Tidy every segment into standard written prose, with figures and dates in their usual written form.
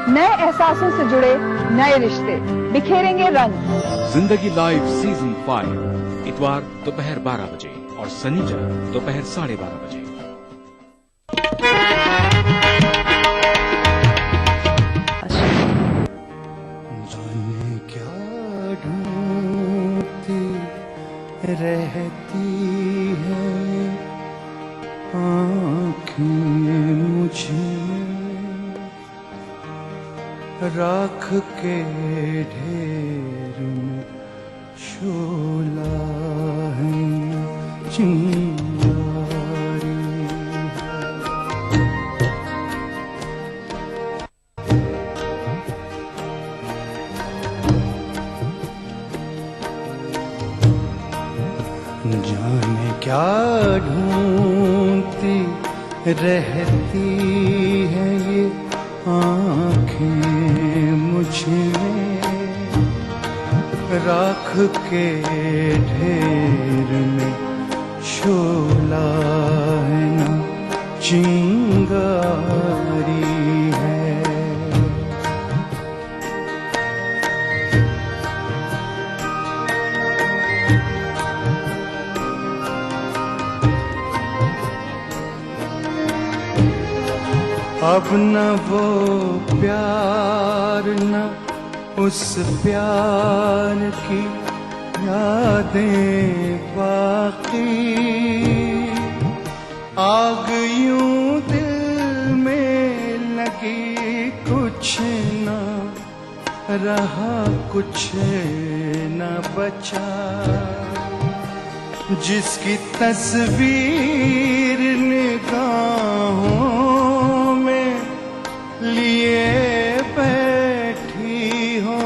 नए एहसासों से जुड़े नए रिश्ते बिखेरेंगे रंग। जिंदगी लाइव सीजन 5 इतवार दोपहर 12 बजे और शनिवार दोपहर 12:30 बजे। जाने क्या ढूंढती रहती है आँखें मुझे, राख के ढेर में शोला है चिंगारी। जाने क्या ढूंढती रहती है ये आँखें मुझे, राख के ढेर में शोला है ना चिंगारी है। अब न वो प्यार न उस प्यार की यादें बाकी, आग यूं दिल में लगी कुछ न रहा कुछ न बचा, जिसकी तस्वीर निगाहों लिए बैठी हो,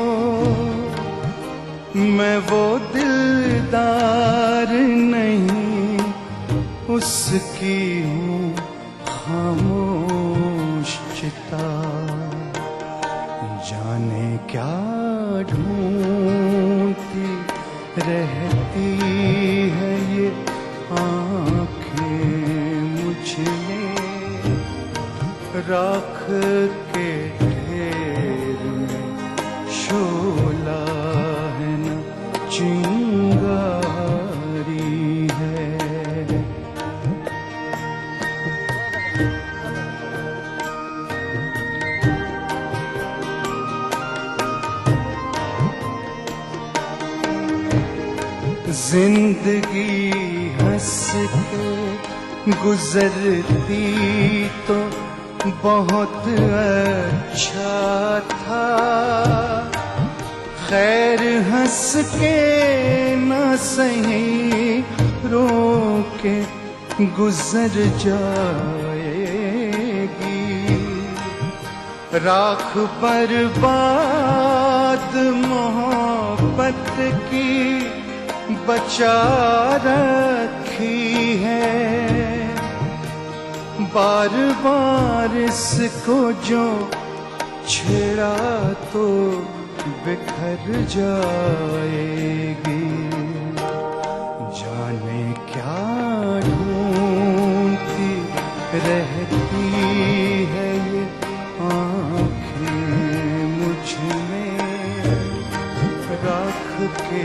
मैं वो दिलदार नहीं उसकी हूँ खामोश चिता। जाने क्या ढूंढती रहती है ये आँखें मुझे, राख के ढेर में शोला है न चिंगारी है। जिंदगी हंस के गुजरती तो बहुत अच्छा था, खैर हंस के न सही रो के गुजर जाएगी, राख बर्बाद मोहब्बत की बचा रखी है, बार बार इसको जो छेड़ा तो बिखर जाएगी। जाने क्या ढूंढती रहती है ये आँखें मुझ में, राख के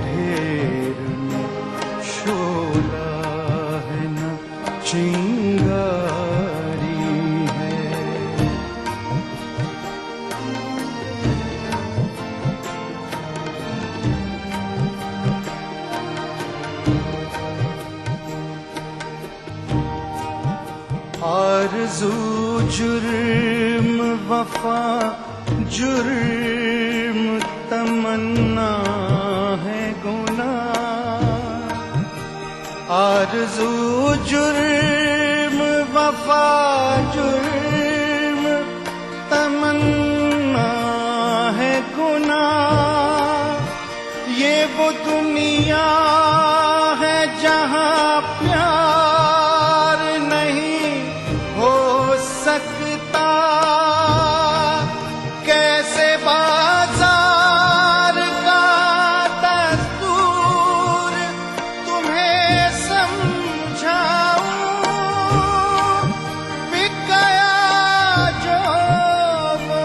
ढेर में शोला है न चिंगारी है। आरज़ू जुर्म वफा जुर्म तमन्ना है गुनाह, आरज़ू जुर्म वफा जुर्म तमन्ना है गुनाह, ये वो दुनिया है जहाँ प्यार नहीं हो सकता, कैसे बाजार का दस्तूर तुम्हें समझाऊं, बिक गया जो वो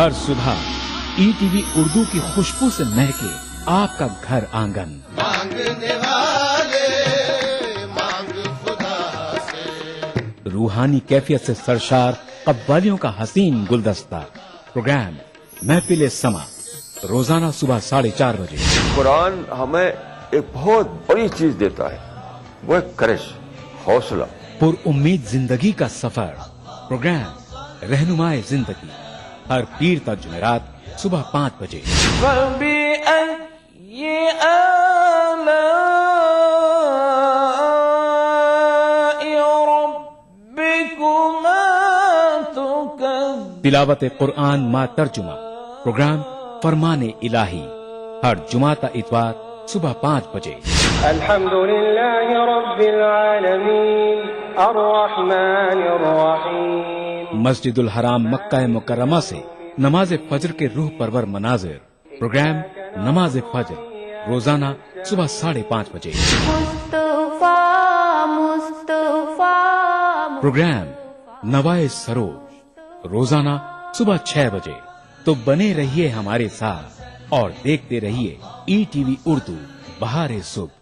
हर सुबह ईटीवी उर्दू की खुशबू से महके आपका घर आंगन। मांगने वाले मांग खुदा से। रूहानी कैफियत से सरशार कव्वालियों का हसीन गुलदस्ता। प्रोग्राम महफिल समा, रोजाना सुबह 4:30 बजे। कुरान हमें एक बहुत बड़ी चीज देता है, वो है करिश, हौसला। पुर उम्मीद जिंदगी का सफर। प्रोग्राम रहनुमाए जिंदगी, हर पीर तक जुमेरात सुबह 5 बजे। तिलावत कुरान मा तर्जुमा। प्रोग्राम फरमाने इलाही, हर जुमाता इतवार सुबह 5 बजे। अल्हम्दुलिल्लाहि रब्बिल आलमीन अर्रहमानिर रहीम। मस्जिदुल हराम मक्का मुकर्रमा से नमाज फजर के रूह परवर मनाजिर। प्रोग्राम नमाज फजर, रोजाना सुबह 5:30 बजे। प्रोग्राम नवाए सरोज, रोजाना सुबह 6 बजे। तो बने रहिए हमारे साथ और देखते रहिए ईटीवी उर्दू बहारे सुबह।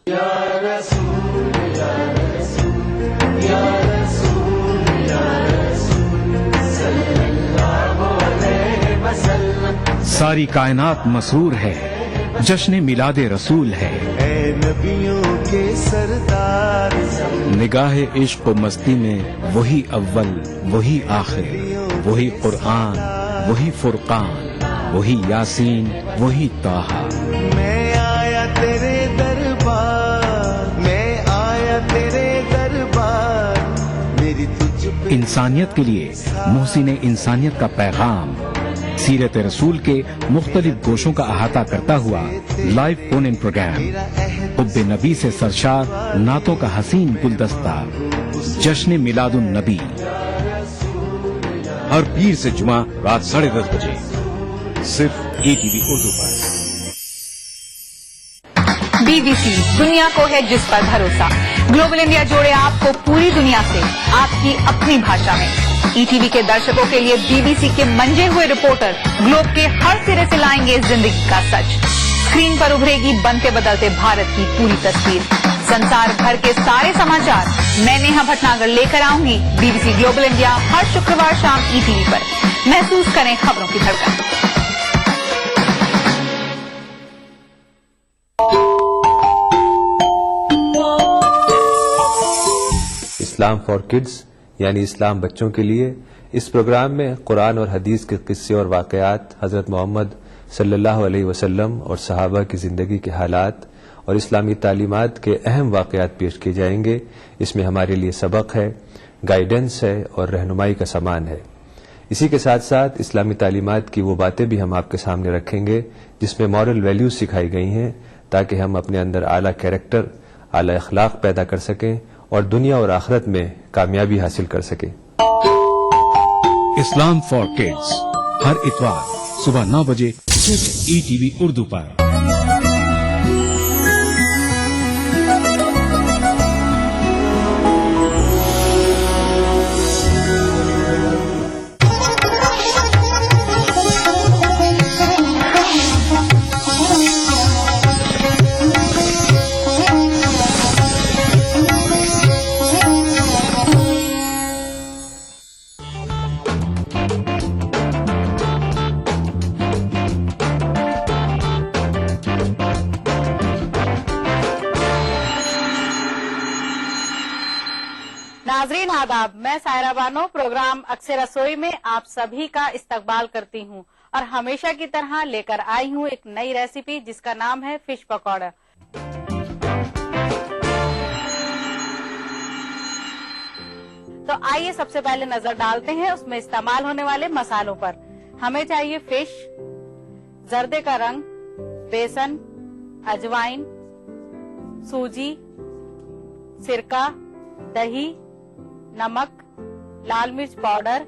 सारी कायनात मसरूर है, जश्न मिलादे रसूल है। ऐ नबियों के सरदार, निगाहे इश्क व मस्ती में वही अव्वल वही आखिर, वही कुरान वही फुरकान, वही यासीन वही ताहा। मैं आया तेरे दरबार, मैं आया तेरे दरबार, मेरी तुझ पे इंसानियत के लिए मोहसिन इंसानियत का पैगाम। सीरत रसूल के मुख्तलिफ गोशों का अहाता करता हुआ लाइव फोन इन प्रोग्राम। हुब्बे नबी से सरशार नातों का हसीन गुलदस्ता। जश्न मिलादुन नबी, हर पीर से जुमा रात 10:30 बजे, सिर्फ ईटीवी उर्दू पर। बीबीसी, दुनिया को है जिस पर भरोसा। ग्लोबल इंडिया जोड़े आपको पूरी दुनिया से, आपकी अपनी भाषा में। ईटीवी के दर्शकों के लिए बीबीसी के मंजे हुए रिपोर्टर ग्लोब के हर सिरे से लाएंगे जिंदगी का सच। स्क्रीन पर उभरेगी बनते बदलते भारत की पूरी तस्वीर। संसार भर के सारे समाचार मैं नेहा भटनागर लेकर आऊंगी बीबीसी ग्लोबल इंडिया हर शुक्रवार शाम ईटीवी पर। महसूस करें खबरों की धड़कन। इस्लाम फॉर किड्स यानी इस्लाम बच्चों के लिए, इस प्रोग्राम में कुरान और हदीस के किस्से और वाकयात, हजरत मोहम्मद सल्लल्लाहु अलैहि वसल्लम और सहाबा की जिंदगी के हालात और इस्लामी तालीमात के अहम वाकयात पेश किए जाएंगे। इसमें हमारे लिए सबक है, गाइडेंस है और रहनुमाई का सामान है। इसी के साथ साथ इस्लामी तालीमात की वो बातें भी हम आपके सामने रखेंगे जिसमें मॉरल वैल्यूज सिखाई गई हैं, ताकि हम अपने अंदर आला कैरेक्टर, आला अखलाक पैदा कर सकें और दुनिया और आखिरत में कामयाबी हासिल कर सकें। इस्लाम फॉर किड्स, हर इतवार सुबह 9 बजे, सिर्फ ईटीवी उर्दू पर। नाजरीन आदाब, मैं सायरा बानो प्रोग्राम अक्सर रसोई में आप सभी का इस्तकबाल करती हूं और हमेशा की तरह लेकर आई हूं एक नई रेसिपी जिसका नाम है फिश पकौड़ा। तो आइए सबसे पहले नजर डालते हैं उसमें इस्तेमाल होने वाले मसालों पर। हमें चाहिए फिश, जर्दे का रंग, बेसन, अजवाइन, सूजी, सिरका, दही, नमक, लाल मिर्च पाउडर,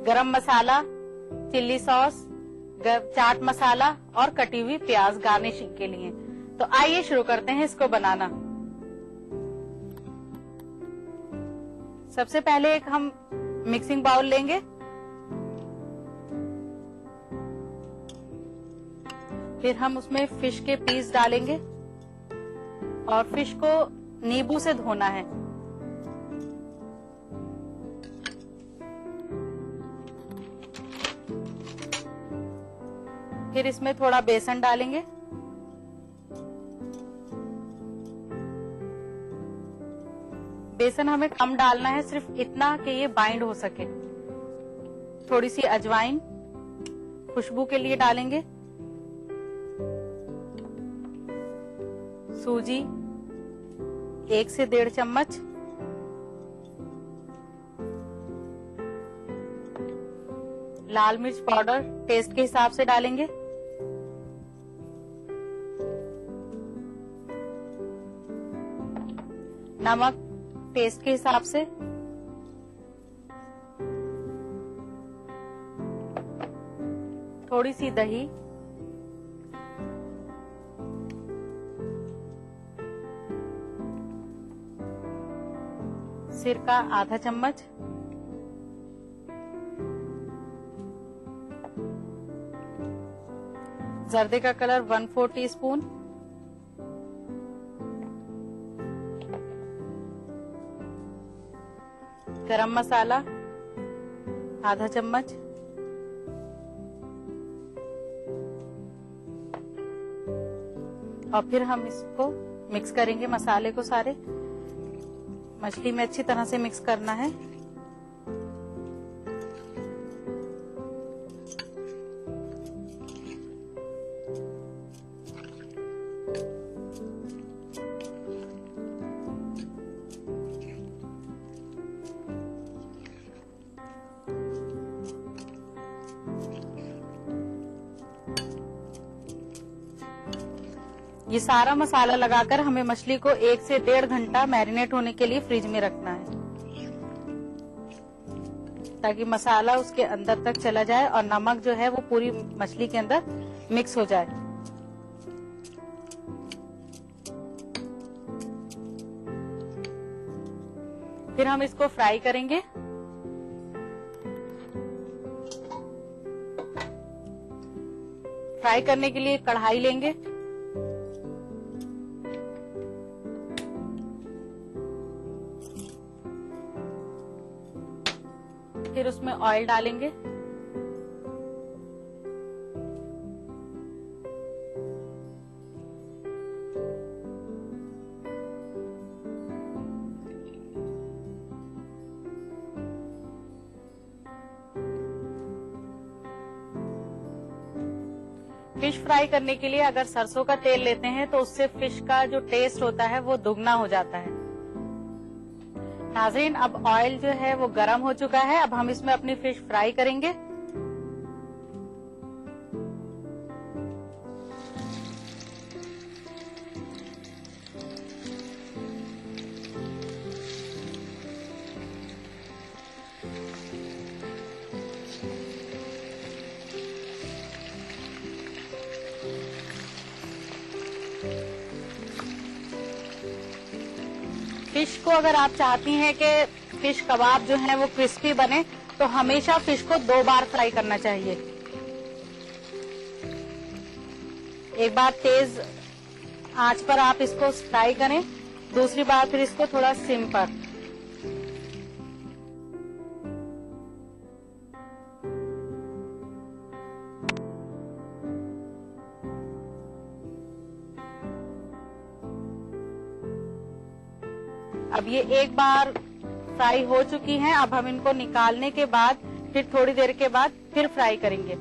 गरम मसाला, चिल्ली सॉस, चाट मसाला और कटी हुई प्याज गार्निशिंग के लिए। तो आइए शुरू करते हैं इसको बनाना। सबसे पहले एक हम मिक्सिंग बाउल लेंगे। फिर हम उसमें फिश के पीस डालेंगे और फिश को नींबू से धोना है। फिर इसमें थोड़ा बेसन डालेंगे। बेसन हमें कम डालना है, सिर्फ इतना कि ये बाइंड हो सके। थोड़ी सी अजवाइन खुशबू के लिए डालेंगे। सूजी 1 से 1.5 चम्मच। लाल मिर्च पाउडर टेस्ट के हिसाब से डालेंगे। नमक टेस्ट के हिसाब से। थोड़ी सी दही। सिरका आधा चम्मच। जर्दे का कलर 1/4 टीस्पून। गरम मसाला आधा चम्मच। और फिर हम इसको मिक्स करेंगे, मसाले को सारे मछली में अच्छी तरह से मिक्स करना है। ये सारा मसाला लगाकर हमें मछली को 1 से 1.5 घंटा मैरिनेट होने के लिए फ्रिज में रखना है, ताकि मसाला उसके अंदर तक चला जाए और नमक जो है वो पूरी मछली के अंदर मिक्स हो जाए। फिर हम इसको फ्राई करेंगे। फ्राई करने के लिए कढ़ाई लेंगे। फिर उसमें ऑयल डालेंगे। फिश फ्राई करने के लिए अगर सरसों का तेल लेते हैं तो उससे फिश का जो टेस्ट होता है वो दुगना हो जाता है। नाज़रीन, अब ऑयल जो है वो गरम हो चुका है। अब हम इसमें अपनी फिश फ्राई करेंगे। फिश को अगर आप चाहती हैं कि फिश कबाब जो है वो क्रिस्पी बने, तो हमेशा फिश को 2 बार फ्राई करना चाहिए। एक बार तेज आंच पर आप इसको फ्राई करें, दूसरी बार फिर इसको थोड़ा सिम पर। अब ये एक बार फ्राई हो चुकी हैं। अब हम इनको निकालने के बाद फिर थोड़ी देर के बाद फिर फ्राई करेंगे।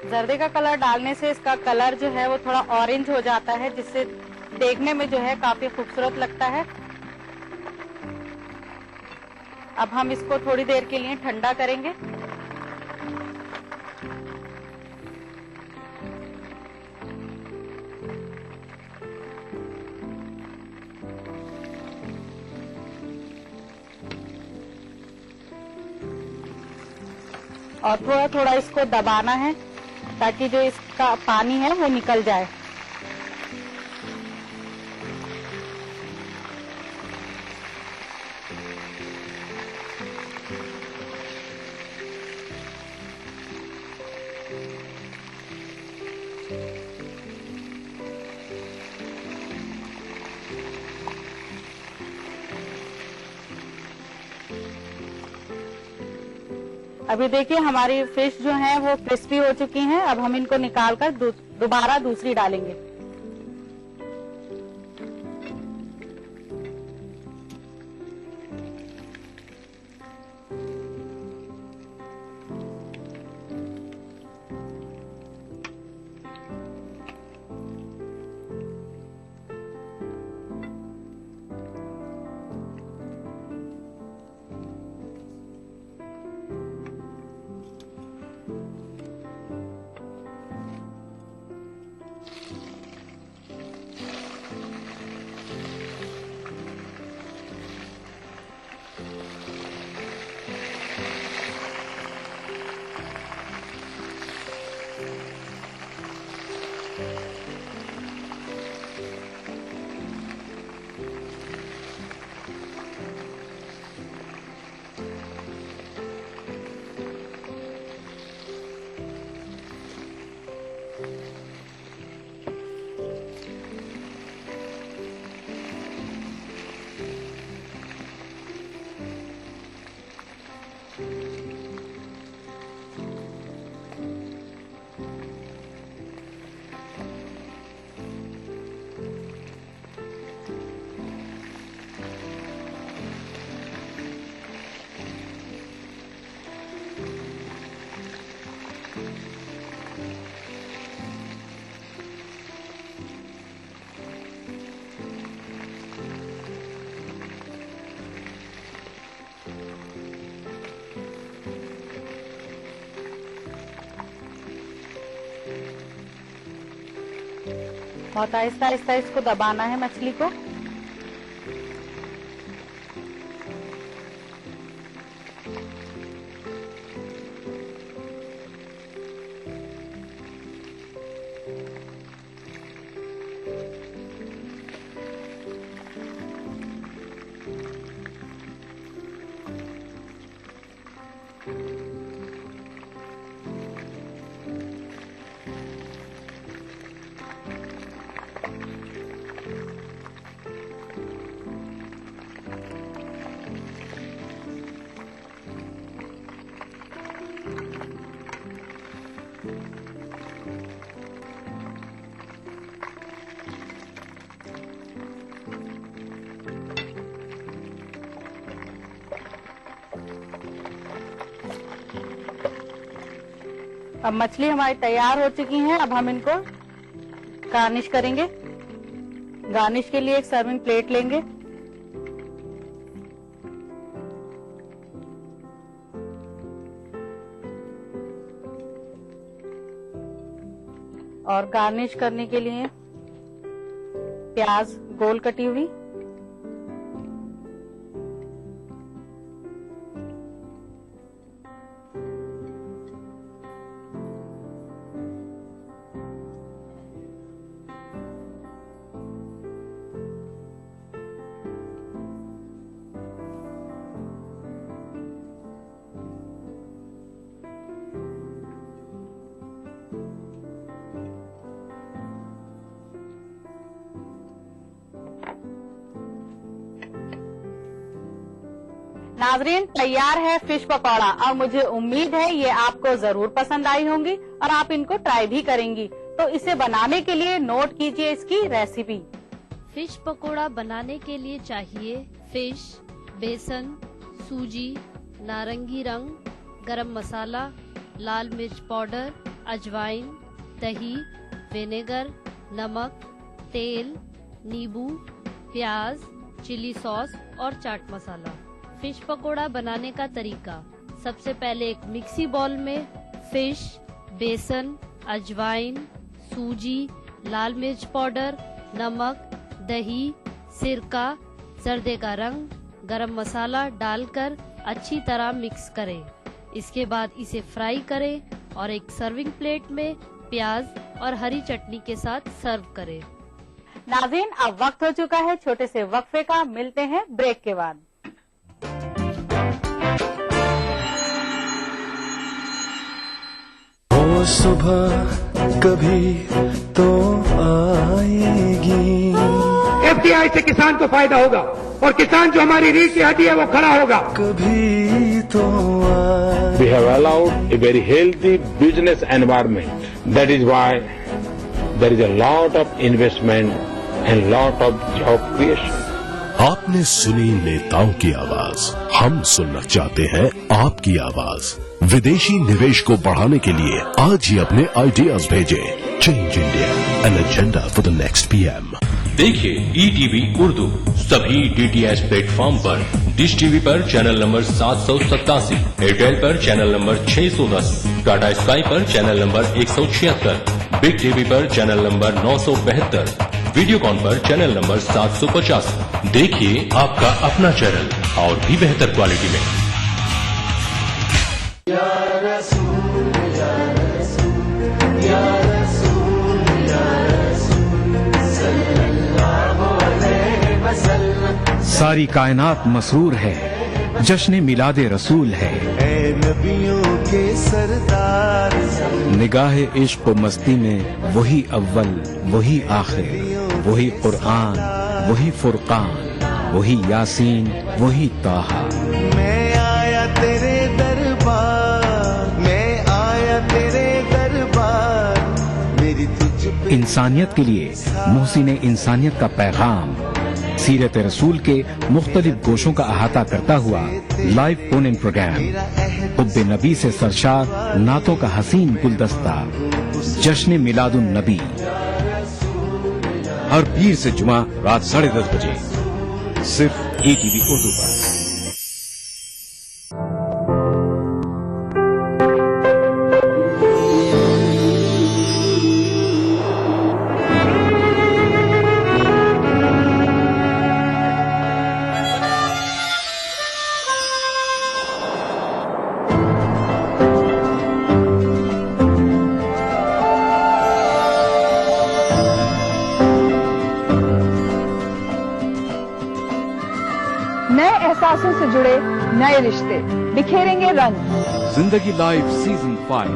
जर्दे का कलर डालने से इसका कलर जो है वो थोड़ा ऑरेंज हो जाता है, जिससे देखने में जो है काफी खूबसूरत लगता है। अब हम इसको थोड़ी देर के लिए ठंडा करेंगे। और थोड़ा थोड़ा इसको दबाना है ताकि जो इसका पानी है वो निकल जाए। अभी देखिए हमारी फिश जो है वो क्रिस्पी हो चुकी हैं। अब हम इनको निकालकर दोबारा दूसरी डालेंगे। बहुत आहिस्ता आहिस्ता इसको दबाना है मछली को। अब मछली हमारी तैयार हो चुकी हैं। अब हम इनको गार्निश करेंगे। गार्निश के लिए एक सर्विंग प्लेट लेंगे। और गार्निश करने के लिए प्याज गोल कटी हुई, नाजरीन तैयार है फिश पकौड़ा और मुझे उम्मीद है ये आपको जरूर पसंद आई होंगी और आप इनको ट्राई भी करेंगी। तो इसे बनाने के लिए नोट कीजिए इसकी रेसिपी। फिश पकोड़ा बनाने के लिए चाहिए फिश, बेसन, सूजी, नारंगी रंग, गरम मसाला, लाल मिर्च पाउडर, अजवाइन, दही, विनेगर, नमक, तेल, नींबू, प्याज, चिली सॉस और चाट मसाला। फिश पकोड़ा बनाने का तरीका। सबसे पहले एक मिक्सी बाउल में फिश, बेसन, अजवाइन, सूजी, लाल मिर्च पाउडर, नमक, दही, सिरका, जर्दे का रंग, गरम मसाला डालकर अच्छी तरह मिक्स करें। इसके बाद इसे फ्राई करें और एक सर्विंग प्लेट में प्याज और हरी चटनी के साथ सर्व करें। नाज़रीन, अब वक्त हो चुका है छोटे से वक्फे का। मिलते हैं ब्रेक के बाद। वो सुबह कभी तो आएगी। एफडीआई से किसान को फायदा होगा और किसान जो हमारी रीढ़ की हड्डी है वो खड़ा होगा। कभी तो We have allowed a very healthy business environment. That is why there is a lot of investment and lot of job creation. आपने सुनी नेताओं की आवाज, हम सुनना चाहते हैं आपकी आवाज। विदेशी निवेश को बढ़ाने के लिए आज ही अपने आइडियाज भेजें। Change India, an agenda for the next PM. देखिए ईटीवी उर्दू सभी डीटीएच प्लेटफॉर्म पर। डिश टीवी पर चैनल नंबर 787, एयरटेल पर चैनल नंबर 610, टाटा स्काई पर चैनल नंबर 176, बिग टीवी पर चैनल नंबर 972, वीडियोकॉन पर चैनल नंबर 750। देखिए आपका अपना चैनल और भी बेहतर क्वालिटी में। या रसूल, या रसूल, या रसूल, या रसूल, सल्लल्लाहु अलैहि वसल्लम। सारी कायनात मसरूर है, जश्न मिलादे रसूल है। ऐ नबियों के सरदार, निगाहे इश्क व मस्ती में वही अव्वल वही आखिर, वही कुरआन वही फुरकान, वही यासीन वही ताहा। मैं आया तेरे दरबार, मैं आया तेरे दरबार, मेरी तुझ पे इंसानियत के लिए मोहसिन इंसानियत का पैगाम सीरत रसूल के मुख्तलिफ गोशों का अहाता करता हुआ लाइव फोन इन प्रोग्राम हुब्बे नबी से सरशार नातों का हसीन गुलदस्ता जश्न मिलादुन नबी, हर पीर से जुमा रात 10:30 बजे सिर्फ ईटीवी उर्दू पर। नए एहसासों से जुड़े नए रिश्ते बिखेरेंगे रंग। जिंदगी लाइव सीजन 5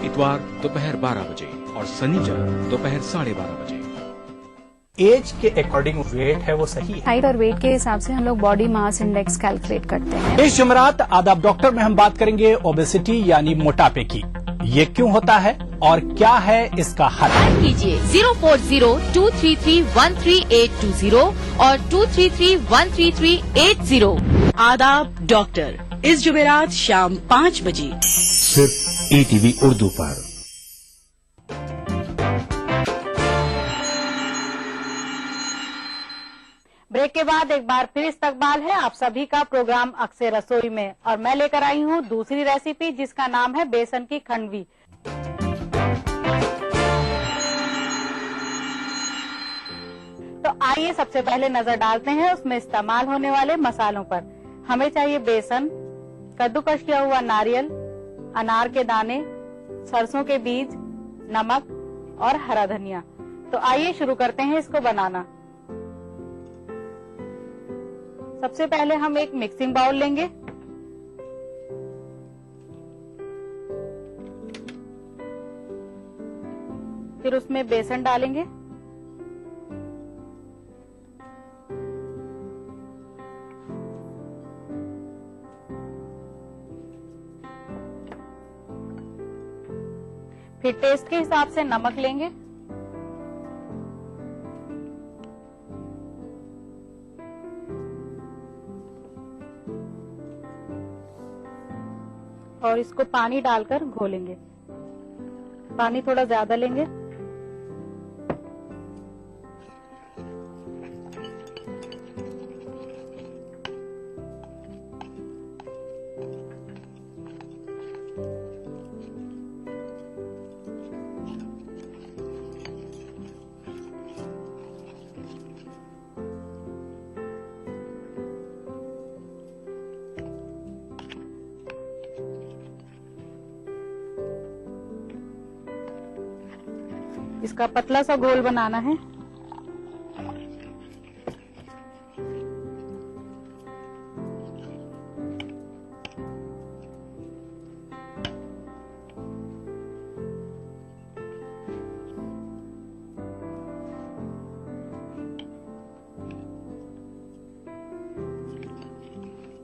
इतवार दोपहर 12 बजे और शनिचर दोपहर 12:30 बजे। एज के अकॉर्डिंग वेट है वो सही है। हाइट और वेट के हिसाब से हम लोग बॉडी मास इंडेक्स कैलकुलेट करते हैं। इस जुमेरात आदाब डॉक्टर में हम बात करेंगे ओबेसिटी यानी मोटापे की। ये क्यों होता है और क्या है इसका हल? कीजिए 040-233-13820 और 233-13380। आदाब डॉक्टर इस जुमेरात शाम 5 बजे सिर्फ ईटीवी उर्दू पर। ब्रेक के बाद एक बार फिर इस्तकबाल है आप सभी का प्रोग्राम अक्से रसोई में, और मैं लेकर आई हूँ दूसरी रेसिपी जिसका नाम है बेसन की खंडवी। तो आइए सबसे पहले नजर डालते हैं उसमें इस्तेमाल होने वाले मसालों पर। हमें चाहिए बेसन, कद्दूकश किया हुआ नारियल, अनार के दाने, सरसों के बीज, नमक और हरा धनिया। तो आइए शुरू करते हैं इसको बनाना। सबसे पहले हम एक मिक्सिंग बाउल लेंगे। फिर उसमें बेसन डालेंगे, फिर टेस्ट के हिसाब से नमक लेंगे, और इसको पानी डालकर घोलेंगे। पानी थोड़ा ज्यादा लेंगे। इसका पतला सा घोल बनाना है।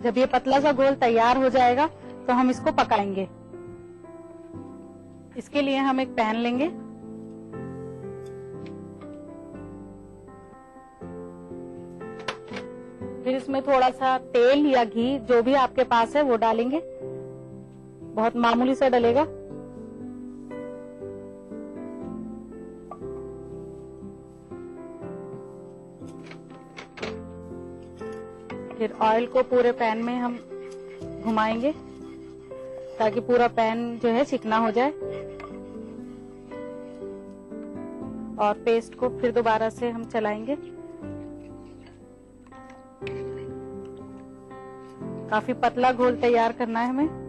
जब ये पतला सा घोल तैयार हो जाएगा तो हम इसको पकाएंगे। इसके लिए हम एक पैन लेंगे, फिर इसमें थोड़ा सा तेल या घी जो भी आपके पास है वो डालेंगे। बहुत मामूली सा डलेगा। फिर ऑयल को पूरे पैन में हम घुमाएंगे ताकि पूरा पैन जो है चिकना हो जाए। और पेस्ट को फिर दोबारा से हम चलाएंगे। काफी पतला घोल तैयार करना है हमें।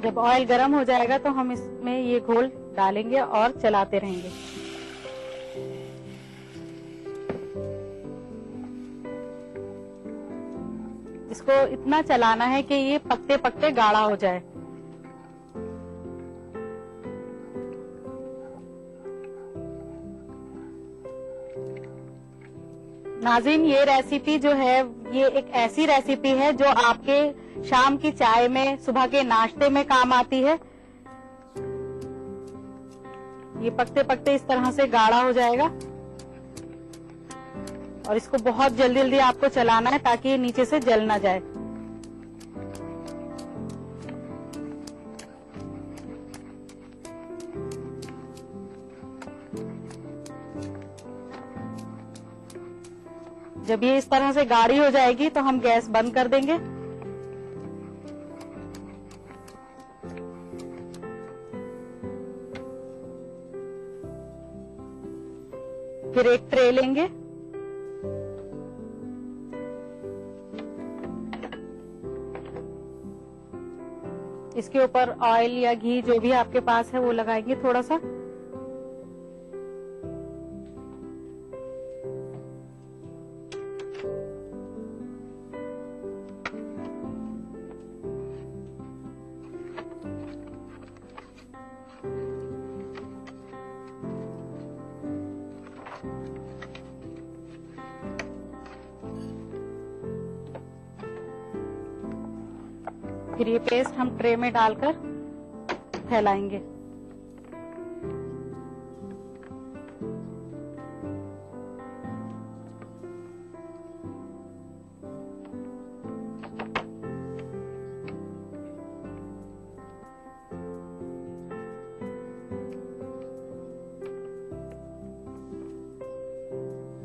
जब ऑयल गर्म हो जाएगा तो हम इसमें ये घोल डालेंगे और चलाते रहेंगे। इसको इतना चलाना है कि ये पकते पकते गाढ़ा हो जाए। नाज़रीन, ये रेसिपी जो है ये एक ऐसी रेसिपी है जो आपके शाम की चाय में, सुबह के नाश्ते में काम आती है। ये पकते पकते इस तरह से गाढ़ा हो जाएगा और इसको बहुत जल्दी जल्दी आपको चलाना है ताकि ये नीचे से जल ना जाए। जब ये इस तरह से गाढ़ी हो जाएगी तो हम गैस बंद कर देंगे। फिर एक ट्रे लेंगे, इसके ऊपर ऑयल या घी जो भी आपके पास है वो लगाएंगे थोड़ा सा। फिर ये पेस्ट हम ट्रे में डालकर फैलाएंगे।